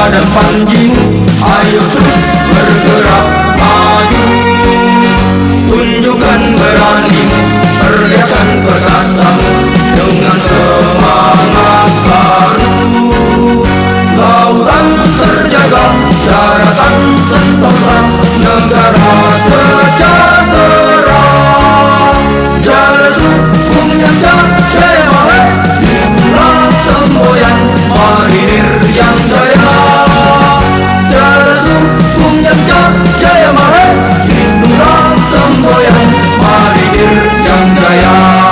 dan panjimu, ayo terus bergerak maju. Tunjukkan beranimu, perlihatkan perkasamu dengan semangat baru. Lautan terjaga, daratan sentosa, negara sejahtera. Jaya Sukung yang jaya mahe, itulah semboyan marinir yang jaya. Jaya Sukung yang jaya mahe, itulah semboyan marinir yang jaya.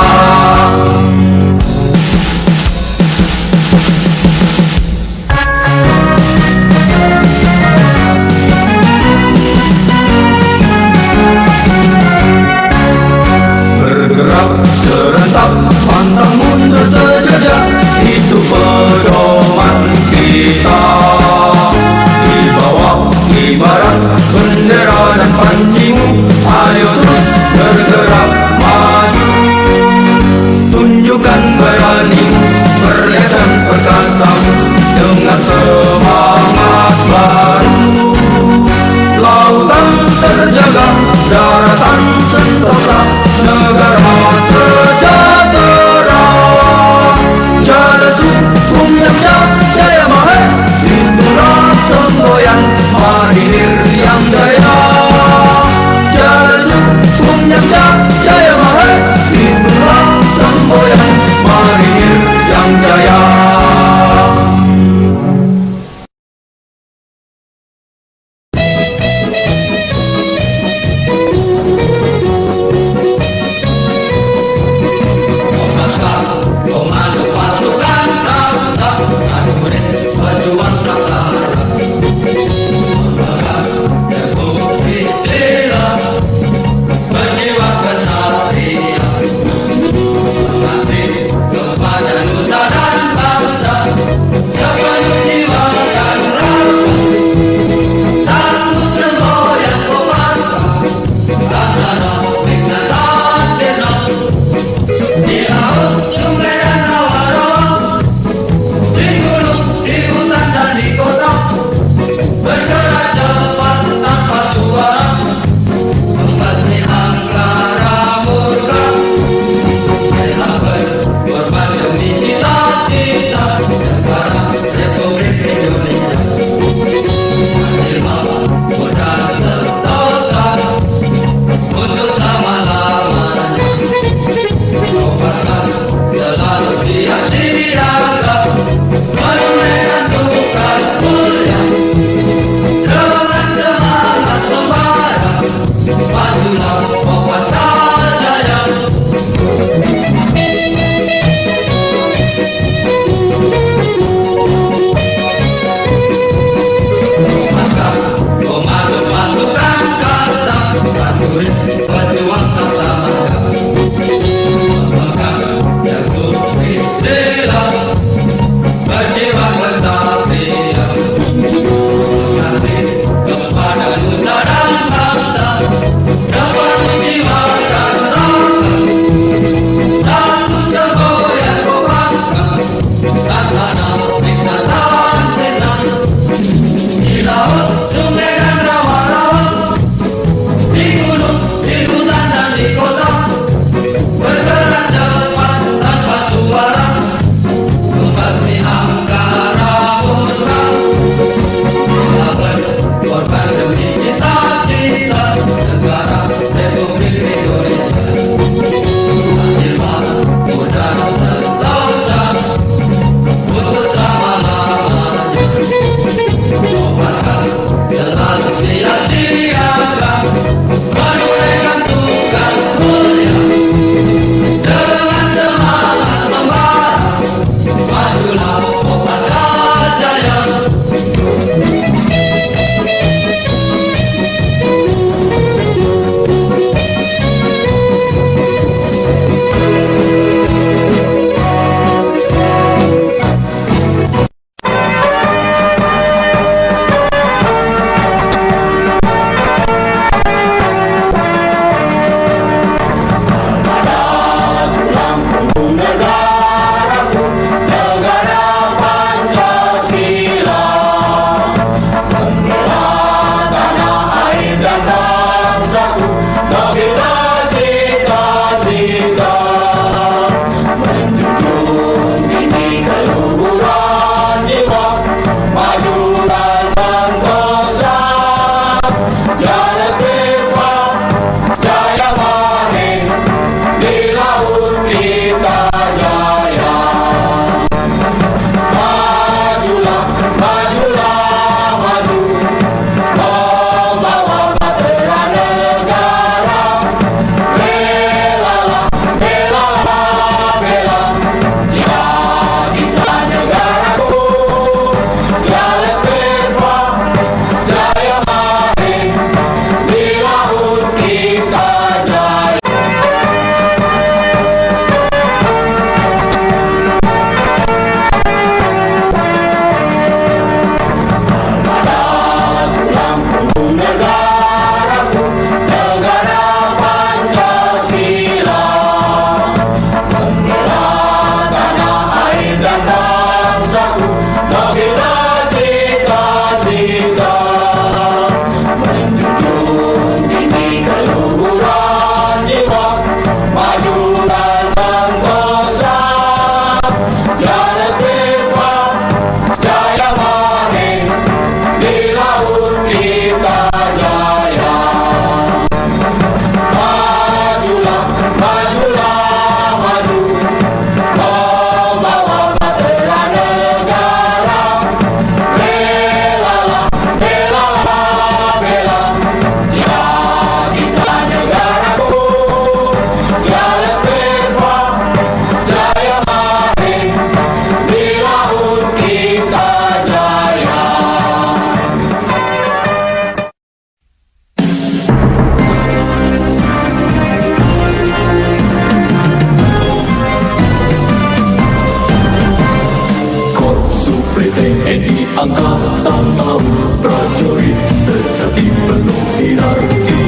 Angkatan Laut, prajurit sejati penuh hierarki,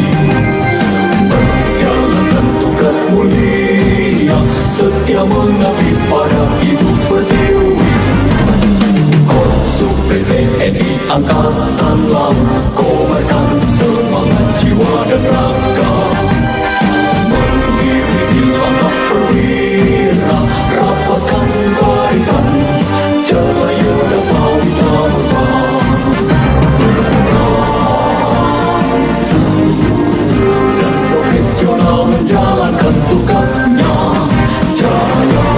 menjalankan tugas mulia, setia mengabdi pada Ibu Pertiwi. Korpsuk TNI Angkatan Laut, kobarkan semangat jiwa dan raga, mengiringi langkah perwira, rapatkan barisan, Jaya Pawitra Murba. Jujur dan profesional menjalankan tugasnya, Jaya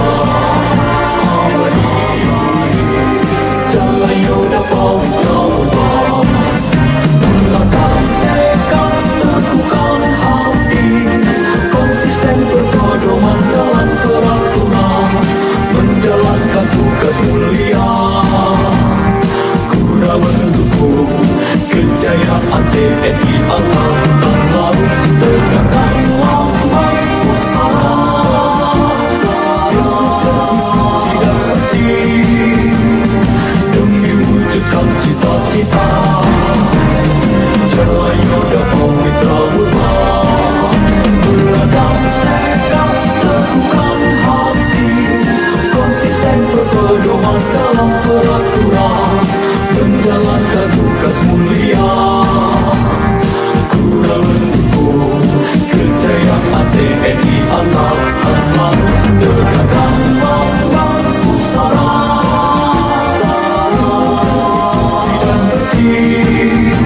Jaya Pawitra Murba. Melangkah tekad, teguhkan hati, konsisten berpedoman dalam peraturan, menjalankan tugas mulia, guna mendukung kejayaan TNI Angkatan Laut, tegakkan lambang pusara, suci dan bersih, demi wujudkan cita-cita, Jaya Pawitra Murba. Melangkah tekad, teguhkan hati, konsisten berpedoman dalam peraturan, menjalankan tugas mulia, guna mendukung kejayaan TNI Angkatan Laut, tegakkan lambang pusara, suci dan bersih,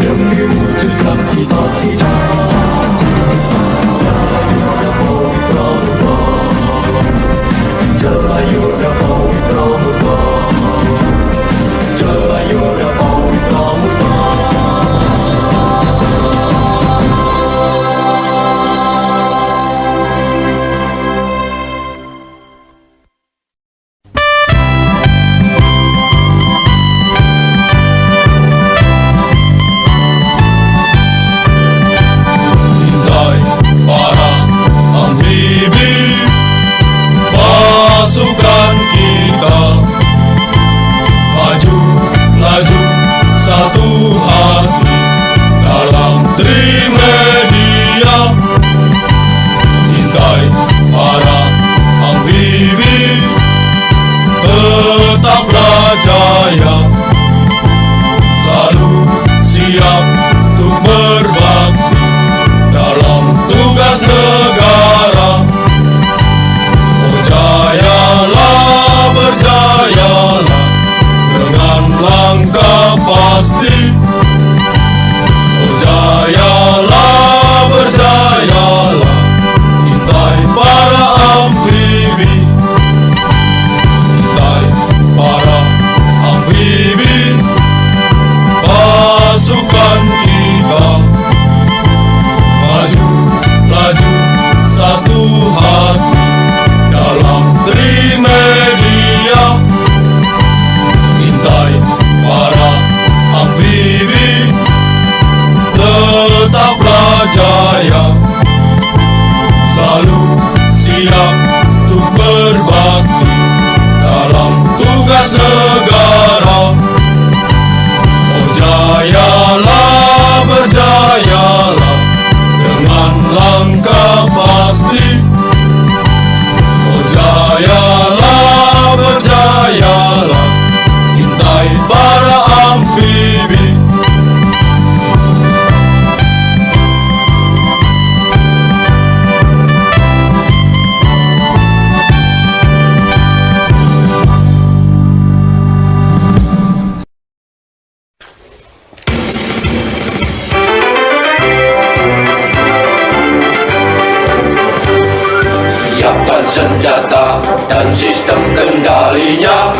demi wujudkan cita-cita, Jaya Pawitra Murba. Jaya Pawitra Murba. Jaya Pawitra Murba. Intai para amfibi, pasukan kita maju laju satu hati dalam Trimedia. Intai para amfibi, tetaplah jaya, selalu siap untuk berbakti dalam tugas negara. Oh jayalah, berjayalah dengan langkah pasti. Oh jayalah, berjayalah, intai para amfibi. Intai para amfibi, pasukan kita maju laju satu hati dalam Trimedia. Intai para amfibi, tetaplah jaya, selalu siap untuk berbakti dalam tugas negara. Oh jayalah, berjayalah dengan langkah pasti. Oh jayalah, berjayalah, intai para amfibi. Siapkan senjata dan sistem kendalinya.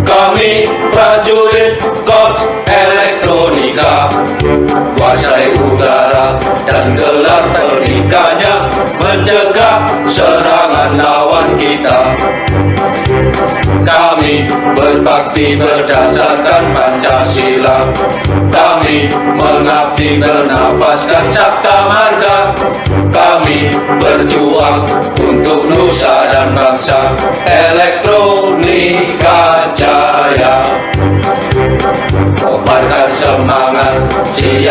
Kami prajurit Korps Elektronika, kuasai udara dan gelar pernikahnya, mencegah serangan lawan kita. Kami berbakti berdasarkan Pancasila, kami mengabdi bernafaskan Sabta Marga, kami berjuang untuk nusa dan bangsa. Elektronika Jaya.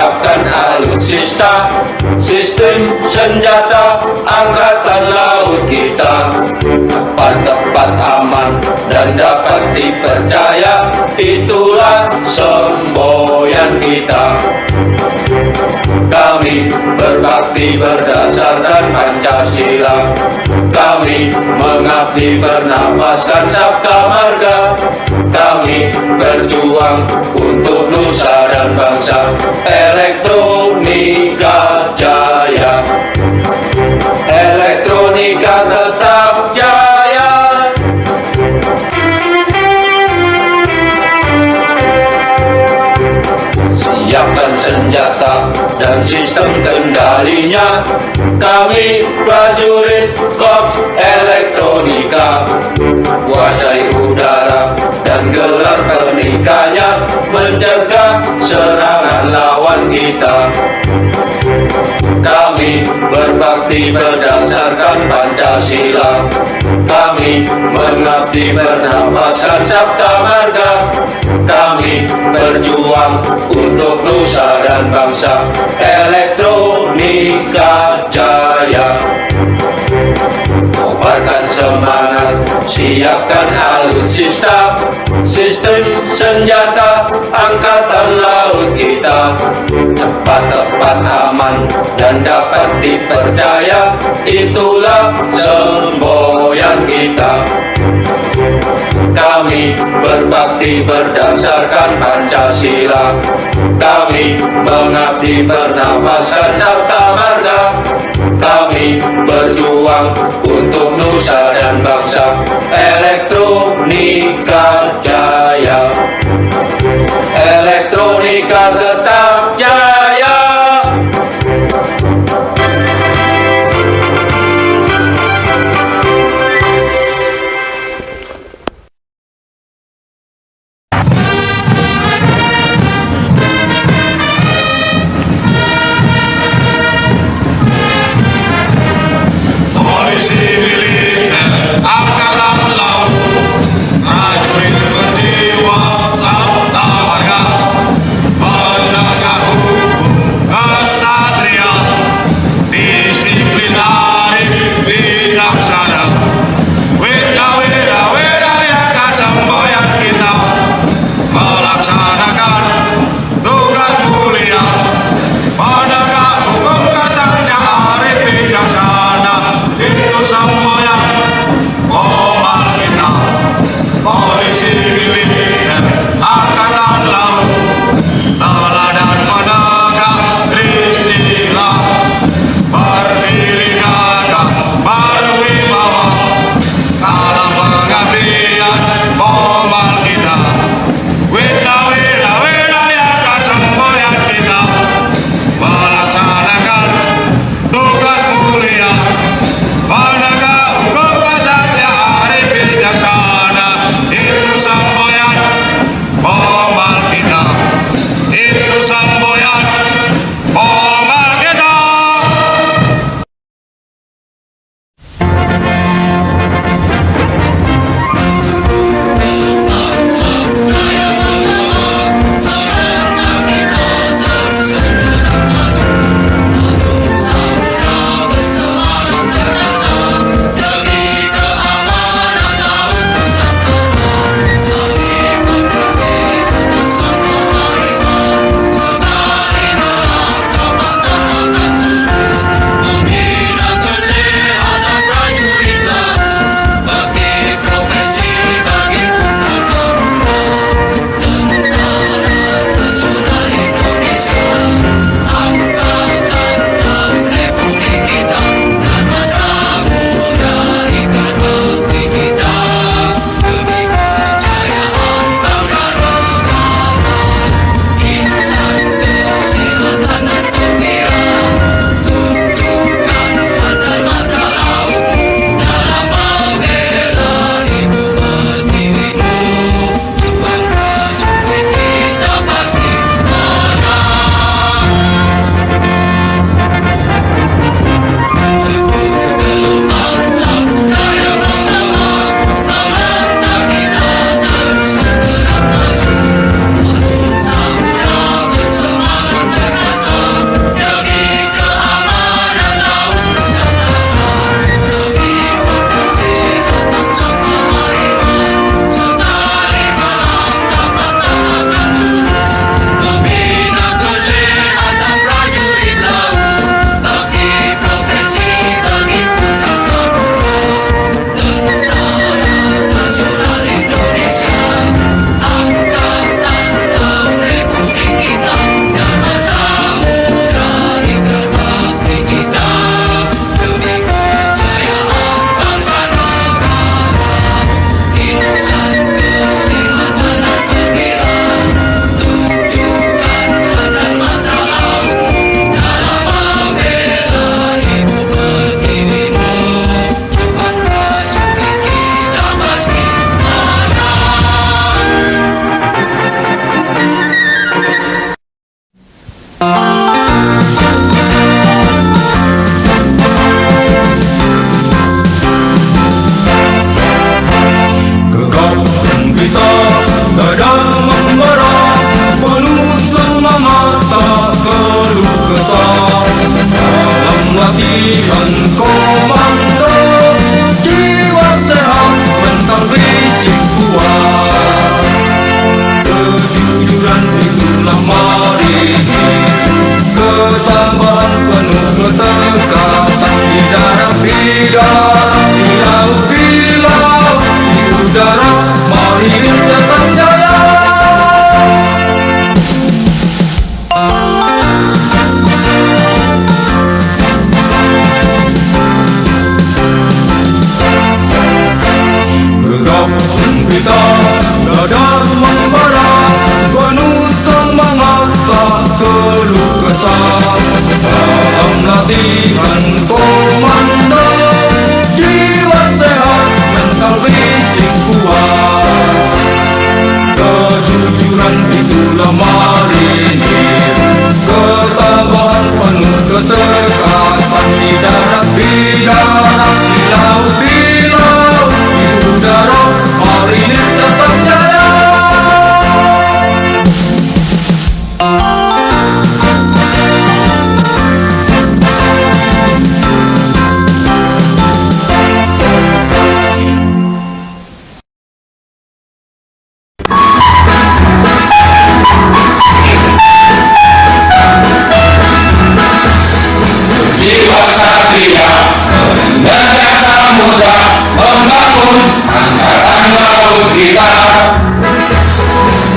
siapkan alutsista, sistem senjata angkatan laut kita. Tepat aman dan dapat dipercaya, itulah semboyan kita. Kami berbakti berdasarkan Pancasila, kami mengabdi bernafaskan Sabta Marga, kami berjuang untuk nusa dan bangsa. Elektronika jaya, elektronika tetap jaya. Siapkan senjata dan sistem kendalinya, kami prajurit Korps Elektronika. Kuasai udara dan gelar pernikahnya, mencegah serangan lawan kita. Kami berbakti berdasarkan Pancasila, kami mengabdi bernafaskan Sabta Marga, kami berjuang untuk nusa dan bangsa. Elektronika jaya, kobarkan semangat, siapkan alutsista, sistem senjata angkatan laut kita. Tepat aman dan dapat dipercaya, itulah semboyan kita. Kami berbakti berdasarkan Pancasila, kami mengabdi bernafaskan Sabta Marga, kami berjuang untuk nusa dan bangsa. Elektronika jaya, elektronika tetap jaya. Polisi militer Angkatan Laut, prajurit berjiwa latihan komando, jiwa sehat, mental fisik kuat. Kejujuran itulah marinir, ketabahan penuh ketekatan di darat, di darat, di laut, di laut, di udara, marinir tetap jaya. Gegap gempita, dada membara, penuh semangat tak keluh kesah. Dalam latihan komando, jiwa sehat, mental fisik kuat. Kejujuran itulah marinir, ketabahan penuh ketekatan di darat, di darat, di laut, di laut, di udara, marinir tetap jaya. Jiwa satria menerjang samudra, membangun angkatan laut kita.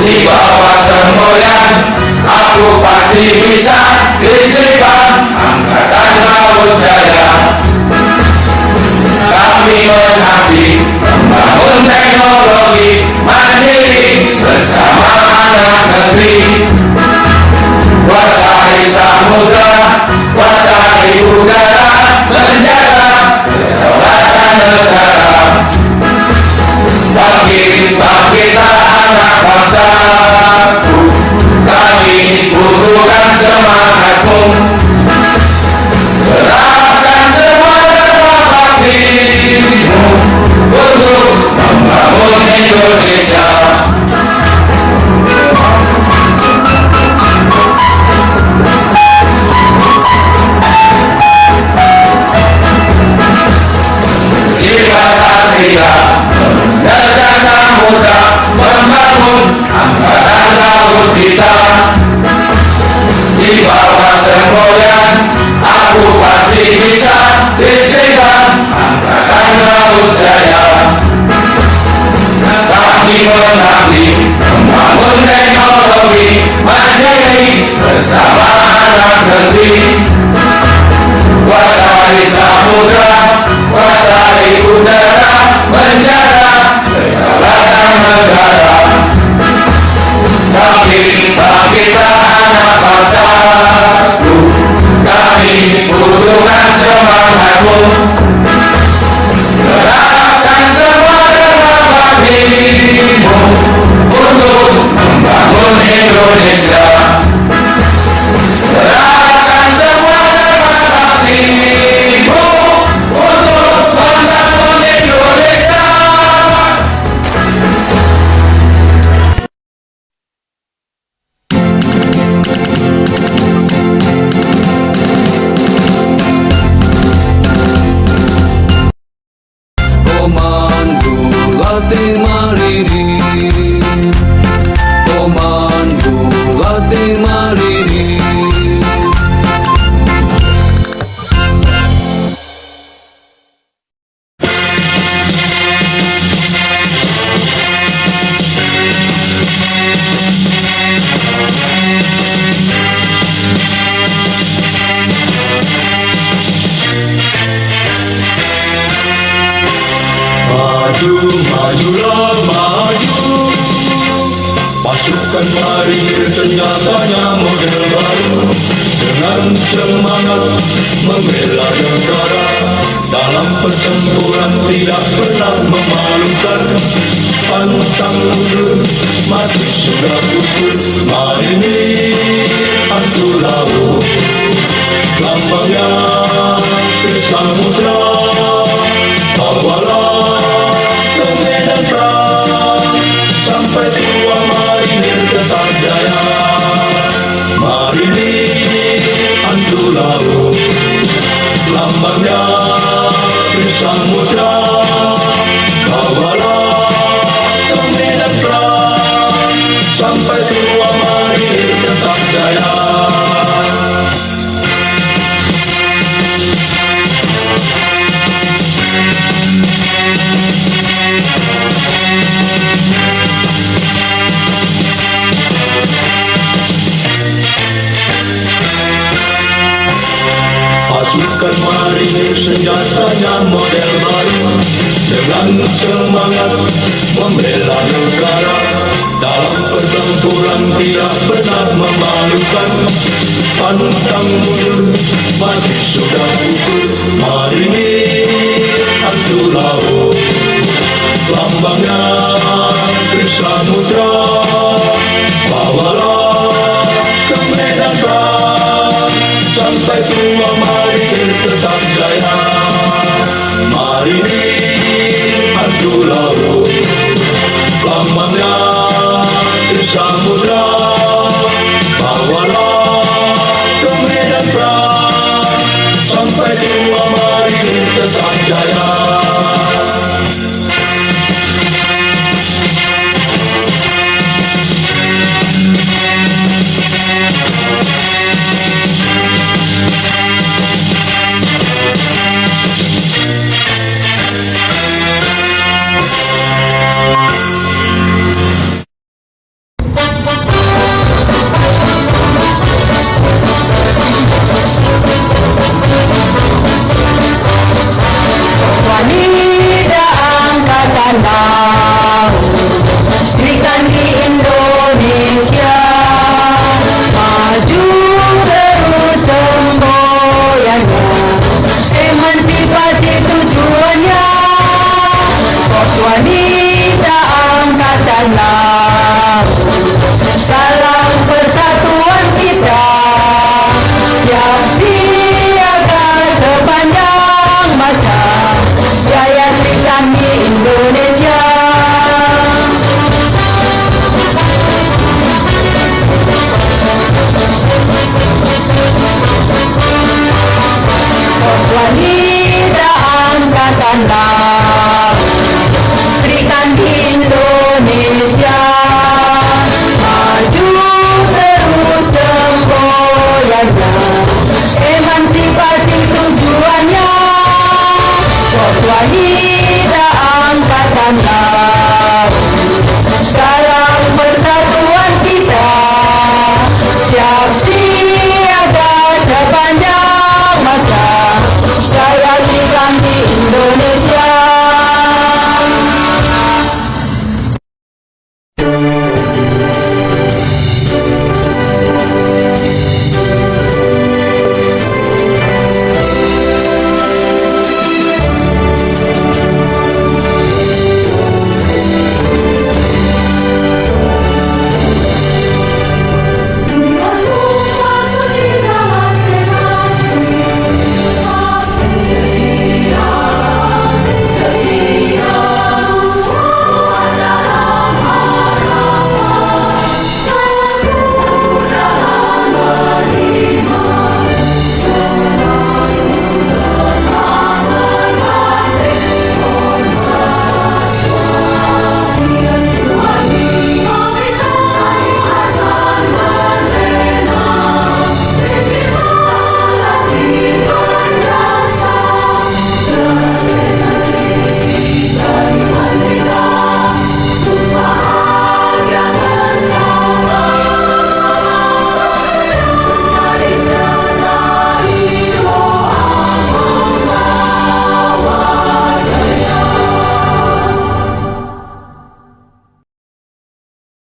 Di bawah semboyan aku pasti bisa disebut angkatan laut jaya. Kami mengabdi membangun teknologi mandiri bersama anak negeri. Kuasai samudra, kuasai udara, menjaga kedaulatan negara. Bangkitlah anak bangsaku, kami butuhkan semangatmu. Serahkan semua dharma baktimu untuk membangun Indonesia. Jiwa satria menerjang samudra, membangun angkatan laut kita. Di bawah semboyan aku pasti bisa disebut angkatan laut jaya. Kami mengabdi membangun teknologi mandiri bersama anak negeri. Kuasai samudra, kuasai udara, menjaga kedaulatan negara. Bangkitlah anak bangsaku, kami butuhkan semangatmu. Serahkan semua dharma baktimu untuk membangun Indonesia. Serahkan semua dharma baktimu untuk membangun Indonesia. Komando latih marinir, komando latih marinir. Maju, majulah, maju. Pasukan marinir senjatanya model baru, dengan semangat membela negara. Dalam pertempuran tidak pernah memalukan, pantang mundur, mati sudah gugur. Marinir hantu laut, lambangnya ke samudra. Bawalah ke medan perang, sampai tua marinir tetap jaya. Marinir hantu laut, sampai tua marinir tetap jaya. Pasukan marinir senjatanya model baru, dengan semangat membela negara. Dalam pertempuran tidak pernah memalukan, pantang mundur, mati sudah pukul. Marinir hantu laut, lambangnya